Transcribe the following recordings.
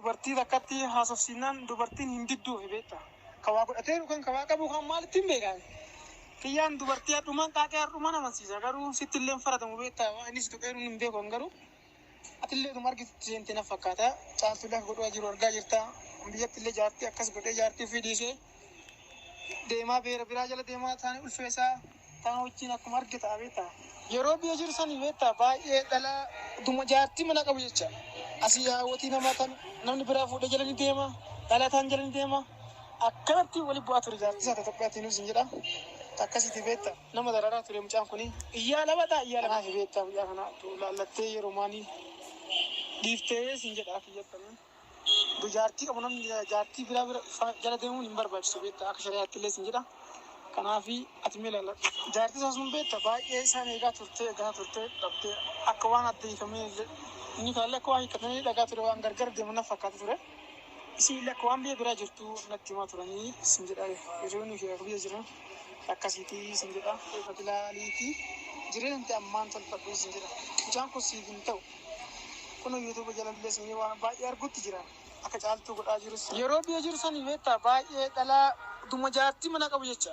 dubartii takkatti haasofsiinaan dubartiin hin didduu beektaa. Kawaa godhatee kan kawaa qabu kan maalitti hin beekan. Kiyyaan dubartii hadhumaan qaaqee hadhumaan amansiisa garuu sitti illee faratamu beektaa innis tuqeeruun hin beekan garuu atillee dhuma argitutti seentee na fakkaata caaltuu lafa godhaa jiru argaa jirta biyyatti illee jaartii akkas godhee jaartii ofii dhiisee deemaa beera biraa jala deemaa taane ulfeessaa taan wajjin akkuma argita beektaa. Yeroo biyya jiru sanii beektaa baay'ee dhala dhuma jaartii mana qabu jecha asii hawwatii namaa tan namni biraa fuudhee jala ni deema dhalataan jala ni deema akkanatti wali bu'aa ture jaartii isaa Itoophiyaatiin nuus hin jedha. Akkasitti beektaa nama dararaa ture mucaan kuni iyyaa labataa iyyaa lamaa fi beektaa biyya kana laallattee yeroo maanii dhiiftee sin jedhaa fi jettanii jaartii qabu namni jaartii biraa jala deemuun hin barbaachisu beektaa akka shari'aatti illee sin jedha. Kanaafi ati mee laalladhu jaartii isaa sun beektaa baay'ee isaan eegaa turtee dhabdee akka waan adda hiikamee inni kaallee akka waan hiikamee dhagaa ture waan gargar deemu na fakkaata ture. Isin illee akka waan biyya biraa jirtu natti himaa turanii sin jedhaa yeroo nuyi biyya jiran. Akkasitti sin jedha ilaaliitii jireenya ammaan tolfadhu sin jedha mucaan kun siif hin ta'u kun yuutuuba jalallee sin waan baay'ee argutti jira akka caaltuu godhaa jirus yeroo biyya jiru sanii beektaa baay'ee dhalaa dhuma jaartii mana qabu jecha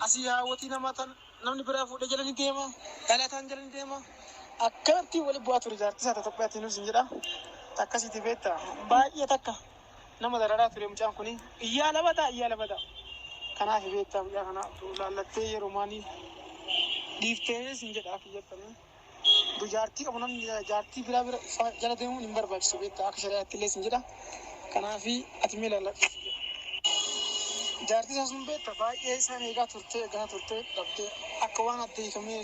asii hawwatii namaa tan namni biraa fuudhee jala ni deema dhalataan jala ni deema akkanatti wali bu'aa ture jaartii isaa Itoophiyaatiin sin jedha. Akkasitti beektaa baay'ee takka nama dararaa ture mucaan kuni iyyaa labataa. Kanaaf beektaa biyya kana laallattee yeroo maanii dhiiftee sin jedhaa fi jettanii jaartii qabu namni jaartii biraa jala deemuun hin barbaachisu beektaa akka shari'aatti illee sin jedha. Kanaaf ati mee laalladhu jaartii isaa sun beektaa baay'ee isaan eegaa turtee dhabdee akka waan adda hiikamee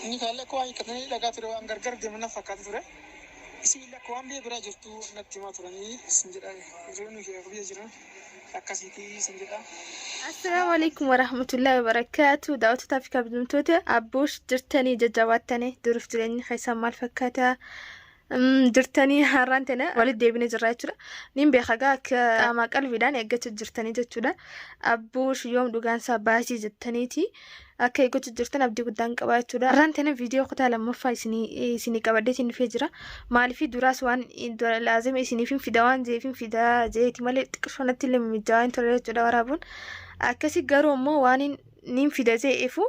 inni kaallee akka waan hiikamee dhagaa ture waan gargar deemu na fakkaata ture. Isin illee akka waan biyya biraa jirtu natti himaa turanii sin jedhaa yeroo nuyi biyya jiran. السلام عليكم ورحمة الله وبركاته. دعوتها في كابدمتوتا أبوش درتني ججواتني درف جلني خيسان مال فكاتا درتني هارانتنا والد ديبني جرايتورا نيم بيخاقاك أما قلبي داني أقات درتني جتورا أبوش يوم دوغان ساباسي جتنيتي أكي قوت درتن أبدي قدان قبايتورا هارانتنا فيديو قطع لما فاي سيني قبادتي نفجرا مالي في دراس وان لازم سيني فين فيداوان زي فين فيدا زيتي مالي تكشونتي اللي مجاين توريتورا ورابون أكاسي قارو مو وانين نيم فيدا زي إفو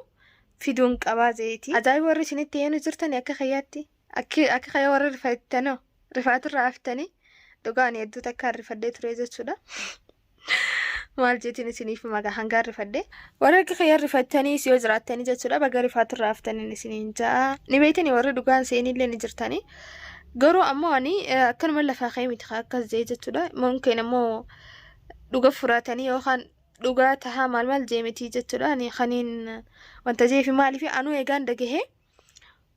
فيدون قبا زيتي أجاي وري سيني تيانو جرتني أكا خياتي أكي خيا وري رفايتانو رفايتو رافتاني دوغاني يدو تكا رفادي تريزة سودا maal jeetiin isiniif maga hangaa rifadde warra khayar rifattanii si jiraatanii jechuudha baga rifaatu raaftanii isiniin jaa ni beeytanii warra dhugaan seenillee ni jirtanii garuu ammoo ani akkanuma lafa qaymiti akkas jee jechuudha mumkin ammoo dhuga furatanii yookaan dhuga tahaa maal jeemiti jechuudha ani khaniin wanta jeefi maaliif anu eegaan dhagahe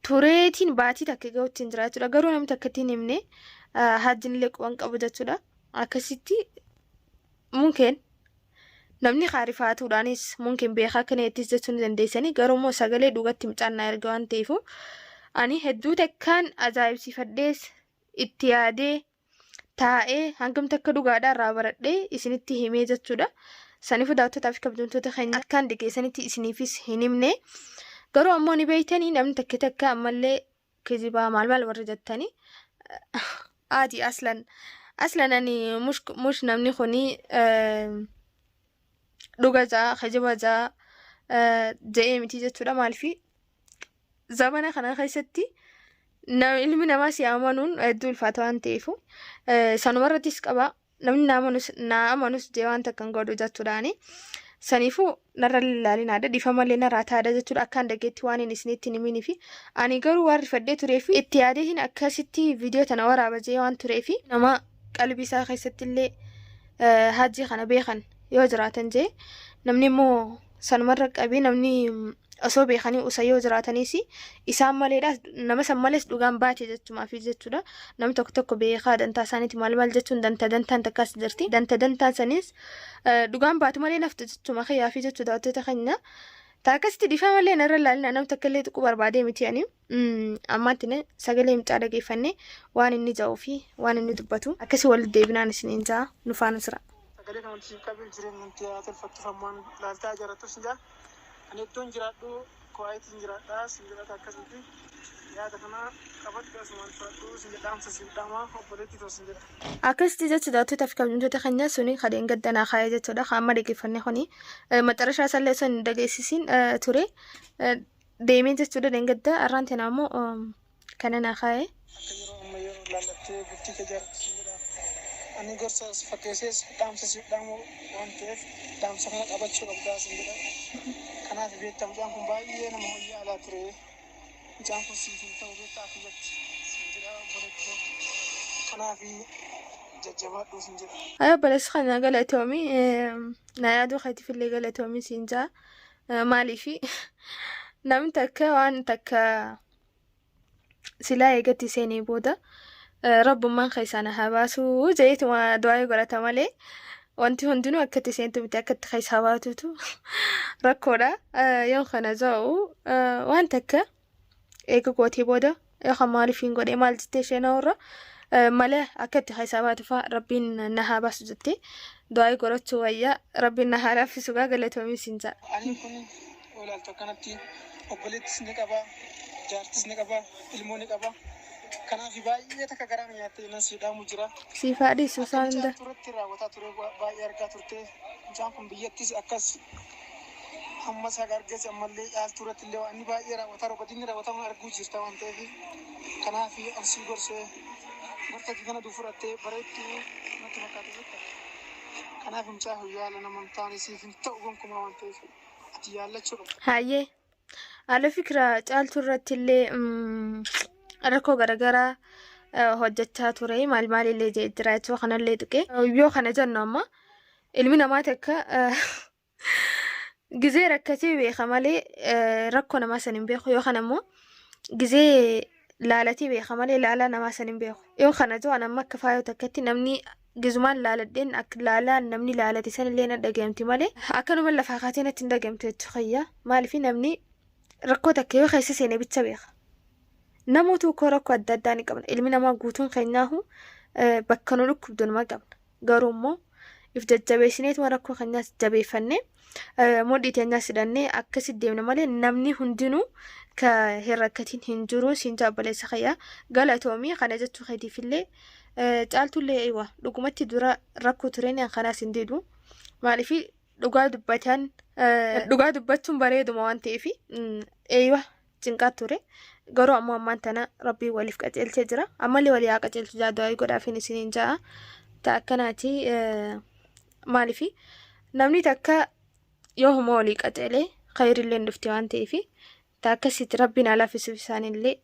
tureetiin baatii takka ga'uutiin jira jechuudha garuu namni takkattiin himne hajjinillee quban qabu jechuudha akkasitti mumkin namni khaarifaatuudhaanis mumkin beekaa kaneettis jechuun dandeessanii garuu immoo sagalee dhugatti mucaannaa erga waan ta'eef ani hedduu takkaan ajaa'ibsiifadhees itti yaadee taa'ee hangam takka dhugaadhaa irraa baradhee isinitti himee jechuudha. Saniifuu daawwattoota fi kabajamtoota keenya akkaan dhigeessanitti isiniifis hin himne garuu ammoo ni beeytanii namni takka ammallee kijibaa maal warra jettanii aadi aslan ani mush namni kuni dhuga jaa khijiba jaa ja'ee miti jechuudha maalifi zamana kana keessatti ilmi namaa si amanuun hedduu ulfaata waan ta'eef sanumarrattis qaba namni naa amanus jee waan takkan godhu jechuudhaani saniifuu narra laalinaadha dhiifamallee narraa taadha jechuudha akkaan dhageetti waan hin isinitti himini fi ani garuu waan rifadhee tureef itti yaadeetiin akkasitti viidiyoo tana waraaba jee waan tureef nama qalbii isaa keessatti illee hajji kana beekan yoo jiraatan jee namni immoo sanumarra qabee namni osoo beekanii usayoo jiraataniis isaan maleedha nama san malees dhugaan baate jechuumaa fi jechuudha namni tokko beekaa dantaa isaaniiti maal jechuun dantaan takkaas jirti dantaan sanis dhugaan baatu malee naftu jechuuma khayyaa fi jechuudha wantoota keenya taakasitti dhiifaa malee narra laalina namni takka illee tuquu barbaadee miti ani ammaatti sagalee mucaa dhageeffannee waan inni ja'uu fi waan inni dubbatu akkasii wal deebinaan isiniin ja'a nu faana sira. Sagalee kanatti qabee jireenya nuti tolfattifamaan laaltaa jiraattus ni jaa. Ani iddoon jiraadhu ko'aayitiin jiraadhaa sin jiraata akkasitti yaada kana qabaddu asumaan fudhadhu sin jedhaamsa si dhama obboleetti tosin jedha. Akkasitti jechuudha daawwattoota fi kabajamtoota keenya suni kadeen gaddanaa kaayee jechuudha. Hamma dhaggeeffannee kuni maxxarashaa sallee sun dhageessisiin ture deemee jechuudha deengadda arraan tana ammoo kana naa kaayee. Akka yeroo amma yeroo lallattee bultii kee jaarti sin jedha. Ani gorsa fakkeessees dhaamsa si dhamu waan ta'eef dhaamsa kana qabachuu qabdaa sin jedha. Kanaaf beektaa mucaan kun baay'ee nama hoyyaa alaa ture. Mucaan kun siif hin ta'u beektaa akkasatti sin jedha obboleetti. Kanaaf jajjabaadhu sin jedha. Ayo balas kana galatoomi na yaaduu keetiif illee galatoomi siin jaa maaliifi namni takka waan takka silaa eegatti seenee booda rabbummaan keessaan haa baasuu jeetuma du'aa godhata malee wanti hundinuu akkatti seentu miti akkatti keessaa baatutu rakkoodha. Yoo kana za'u waan takka eega gootee booda yookaan maaliif hin godhee maal jettee ishee naurra malee akkatti keessaa baatu fa'a rabbiin na haa baasu jettee du'aa godhachuu wayyaa rabbiin na haa laaffisu gaa galatoomi siin jaa. Ani kun olaaltu akkanatti obboleettis ni qaba, jaartis ni qaba, ilmoo ni qaba. Kanaaf baay'ee takka garaan nyaattee nan siidhaamu jira. Siifaa dhiisu saanda. Turetti raawwataa ture baay'ee argaa turte. Mucaan kun biyyattis akkas amma isaa argees ammallee caaltuu irratti illee waan baay'ee raawwataa robotiin raawwatamu arguu jirta waan ta'eef. Kanaaf ansii gorsee gorsa kana duufurattee bareedduu natti fakkaate jirta. Kanaaf mucaa huyyaala naman taane siif hin ta'u gonkumaa waan ta'eef ati yaallachuu qabda. Hayyee haala fikira caaltuu irratti illee rakkoo garaagaraa hojjechaa ture maal illee jira jechuudha kanallee tuqee yoo kana jennu amma ilmi namaa takka gizee rakkatee beeka malee rakkoo namaa san hin beeku yookaan ammoo gizee laalatee beeka malee laalaa namaa san hin beeku yoo kana jiru amma akka faayoo takkatti namni gizumaan laaladheen akka laalaa namni laalate san illee na dhageemti malee akkanuma lafaa kaatee natti hin dhageemtu jechuudha maaliif namni rakkoo takka yoo keessa seenee bicha beeka. Namoota koo rakkoo adda addaa ni qabna. Ilmi namaa guutuun keenyaahu bakka nu dhukkubdu nama qabna. Garuu immoo if jajjabeessineetuma rakkoo keenyaas jabeeffannee mudhii teenyaas hidhannee akkasitti deemna malee namni hundinuu ka hin rakkatiin hin jiru siin jaabaleessa kayyaa galatoomii kana jechuu keetiif illee caaltullee eewa dhugumatti dura rakkoo tureen kanaas hin diidu maaliif dhugaa dubbachuun bareeduma waan ta'eef eewa cinqaa ture. Garuu ammoo ammaan tana rabbii waliif qaceelchee jira. Ammallee walii haa qaceelchu jaaduu godhaafin isiniin ja'a. Ta'a akkanaati maaliifi namni takka yoo huma walii qaceelee khayrillee dhufti waan ta'eef ta'a akkasitti rabbiin alaafisuuf isaanillee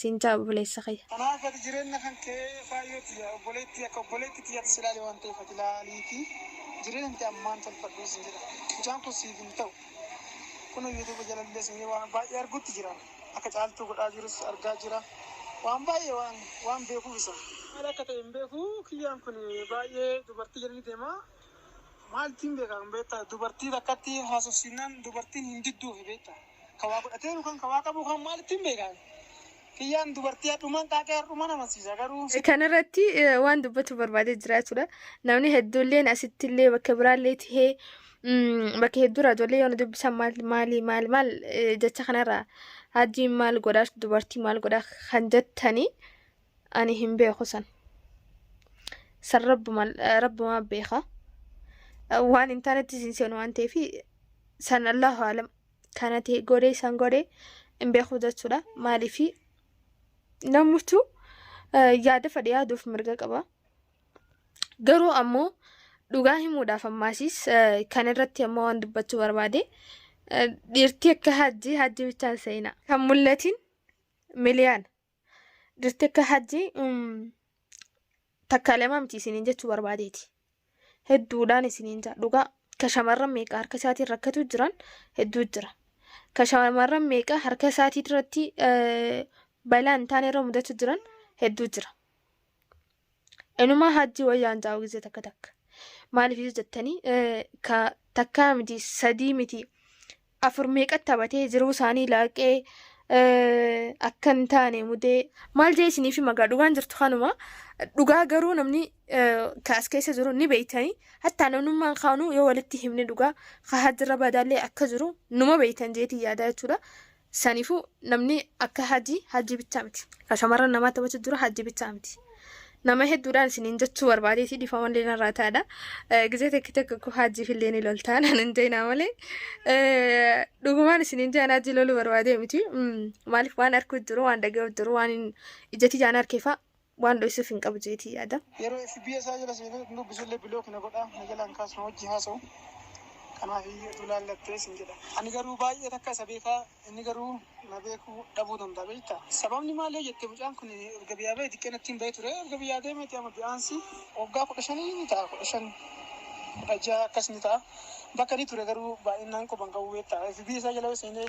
siin ja'a obboleessa kayya. Kanaaf ati jireenya kan kee faayyooti obboleetti akka obboleetti xiyyaatti silaale waan ta'eef ati laaliifi jireenya ammaan tolfadhu isin jedha. Mucaan kun siif hin ta'u. Kun yuutuuba jalallee isin waan baay'ee arguutti jira. Akka caaltuu godhaa jirus argaa jira. Waan baay'ee waan beekuuf isa. Maal akka ta'e hin beeku kiyyaan kun baay'ee dubartii jedhanii deema. Maaltiin beekaa beektaa dubartii takkatti haasofsiisnaan dubartiin hin didduufi beektaa. Kawaa godhatee kan kawaa qabu kan maalittiin beekan. Kiyyaan dubartii hadhumaan qaaqee hadhumaan amansiisa garuu. Kanarratti waan dubbatu barbaadee jira jechuudha. Namni hedduulleen asittillee bakka biraallee tahee bakka hedduu raajollee yoo dubbisan maal jecha kanarraa hajjiin maal godhaa dubartii maal godhaa kan jettanii ani hin beeku san rabbumaa beeka waan hin taanetti isin seenu waan ta'eef san allahu alam kana ta'e godhee san godhee hin beeku jechuudha maaliif namutu yaada fedhe yaaduuf mirga qaba garuu ammoo dhugaa himuudhaaf ammaasis kan irratti ammoo waan dubbachuu barbaade dhiirtii akka hajji bichaan seenaa kan mul'atiin miliyaan dhiirtii akka hajji takka lama miti isiniin jechuu barbaadeeti hedduudhaan isiniin jaa dhugaa ka shamarran meeqa harka isaatiin rakkatu jiran hedduu jira ka shamarran meeqa harka isaatii irratti balaan taane irra mudatu jiran hedduu jira inumaa hajji wayyaan jaa'u gisee takka maaliif jettanii ka takka miti sadii miti afur meeqa taphatee jiruu isaanii laaqee akkan taane mudee maal jee isiniif magaa dhugaan jirtu kanuma dhugaa garuu namni kaas keessa jiru ni beeytanii hattaa namnummaan kaanu yoo walitti himne dhugaa hajjirra badaallee akka jiru numa beeytan jeetii yaada jechuudha sanifu namni akka hajii bicha miti kashamarran nama taphatu dura hajii bicha miti nama hedduudhaan isiniin jechuu barbaadeeti dhifaman leena irraa taadha gizee tokko tokko hajii filleen loltaan anan jeenaa malee dhugumaan isiniin jaan hajii loluu barbaadee miti maaliif waan arkuu jiru waan dhaga'u jiru waan ijatti jaan arkeefaa waan dho'isuuf hin qabu jeetii yaada. Yeroo FBS isaa jala seenee dubbisuullee biloo kana godhaa na jalaan kaasuma hojii haasa'u kanaaf dulaallattee sin jedha. Ani garuu baay'ee takka isa beekaa inni garuu na beekuu dhabuu danda'a beektaa. Sababni maalee jettee mucaan kun erga biyyaa ba'e xiqqeen ittiin ba'ee ture erga biyyaa deemee amma bi'aansi waggaa 15 ni ta'a 15 16 akkas ni ta'a. Bakka ni ture garuu baay'inaan quban qabu beektaa. FBS isaa jala seenee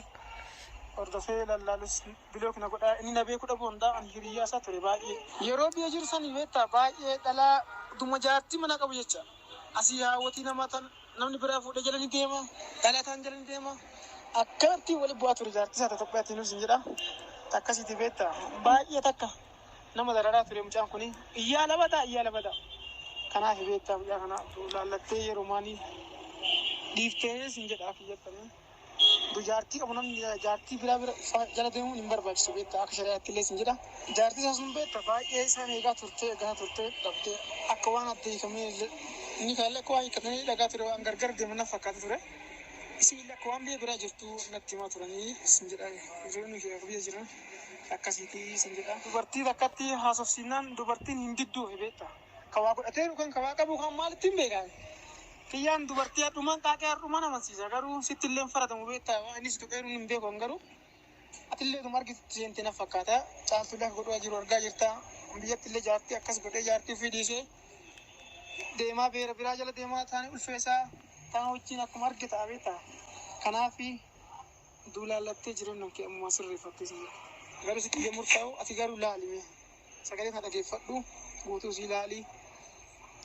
hordofee lallaalus biloo kana godhaa inni na beekuu dhabuu danda'a ani hiriyyaa isaa ture baay'ee. Yeroo biyya jiru sanii beektaa baay'ee dhalaa dhuma jaartii mana qabu jecha. Asii haawwatii namaa tan namni biraa fuudhee jalanii deema dhalataan jalanii deema akkanatti wali bu'aa ture jaartii isaa Itoophiyaatti nuus hin jedha akkasitti beektaa baay'ee takka nama dararaa ture mucaan kuni iyyaa labata kanaaf beektaa mucaa kana laallattee yeroo maanii dhiiftee sin jedhaa kiyyattanii jaartii qabu namni jaartii biraa jala deemuun hin barbaachisu beektaa akka shari'aatti illee sin jedha jaartii isaa sun beektaa baay'ee isaan eegaa turtee dhabdee akka waan adda hiikamee inni kaalee akka waan hiikamee dhagaa ture waan gargar deeman na fakkaata ture isin akka waan biyya biraa jirtu natti himaa turanii sin jedha jireenya ishee biyya jiran akkasiiti sin jedha dubartii takkatti haasofsiinaan dubartiin hin didduu beektaa kawaa godhatee kan kawaa qabu kan maalitti hin beekan kiyyaan dubartii adhumaan qaaqee adhumaan amansiisa garuu sitti illee faratamu beektaa innis tuqeeruun hin beekan garuu atillee dhuma argitutti seentee na fakkaata caaltuudhaa godhaa jiru argaa jirta biyyatti illee jaartii akkas godhee jaartii ofii dhiisee deemaa beera biraa jala deemaa taane ulfeessaa taan wajjin akkuma argita beektaa kanaaf duulaallattee jireenya kee ammoo sirreeffattee garuu sitti illee murtaa'u ati garuu laalime sagalee na dhageeffadhu guutuu si laalii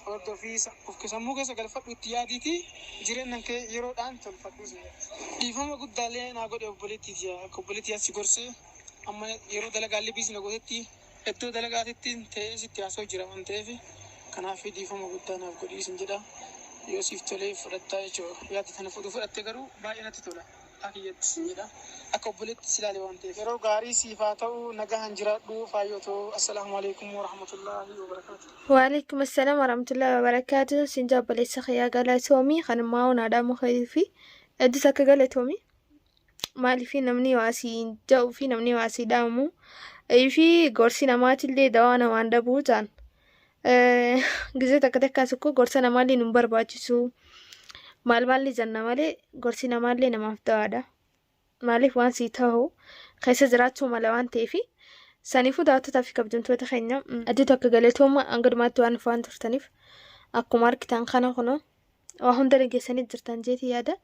hordofii of sammuu keessa galfadhu itti yaadiiti jireenya kee yeroodhaan tolfadhu dhiifama guddaalee naa godhe obboleettii asi gorsee amma yeroo dalagaallee biisi na godhetti iddoo dalagaatitti ta'ee sitti haasoo jira waan ta'eef kanaaf dhiifama guddaa naaf godhiisin jedha yoo siif tolee fudhattaa jechuudha yaaddi kana fudhatte garuu baay'ee natti tola akiyyatti jedha akka obboleetti silaale waan ta'eef yeroo gaarii siif haa ta'u nagahan jiraadhu faayyotoo assalaamu alaikum warahmatullaahi wabarakaatu. Waalaikum assalaam warahmatullaahi wabarakaatu sinja obboleessa khayyaa galatoomii kanummaa onaadhaa mukhayfi eddis akka galatoomii maaliifi namni waasii ja'uu fi namni waasii dhaamu fi gorsi namaatillee dawaa namaan dhabuu ta'an gizee takka takkaas akkoo gorsa namaallee nun barbaachisu maalli janna malee gorsi namaallee namaaf dawaadha maaliif waan sii ta'u keessa jiraachuu mala waan ta'eef saniifuu daawwattoota fi kabajamtoota keenya addiitu akka galatooma hanga dhumaatti waan faan turtaniif akkuma argitan kana kuno waa hunda dhageessanii jirtan jeeti yaada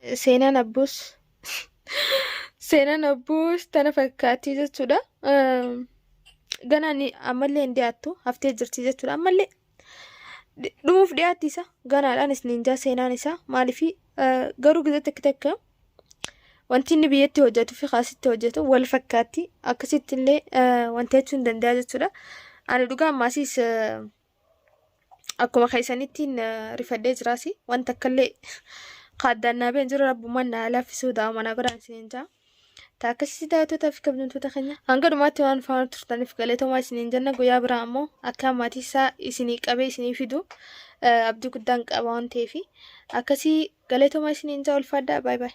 seenaan abbuus tana fakkaattii jechuudha ganaan ammallee hin dhiyaattu haftee jirti jechuudha ammallee dhumuuf dhiyaatti isa ganaadhaan isniinjaa seenaan isaa maaliifi garuu gizee takka wanti inni biyyatti hojjetu fi kaasitti hojjetu wal fakkaatti akkasitti illee wanti jechuu hin danda'a jechuudha ani dhugaa ammaasiis akkuma keessanittiin rifadhee jiraasi wanta akkallee qaaddaannaa been jiru rabbummaan na laaffisuu daa'u manaa godhaan isniinjaa taakasii daawwattoota fi kabajamtoota keenya hanga dhumaatti waan faana turtaniif galatooma isiniin jenna guyyaa biraa ammoo akka maatii isaa isinii qabee isinii fidu abdii guddaan qaba waan ta'eef akkasii galatooma isiniin jaa ulfaadhaa baay baay.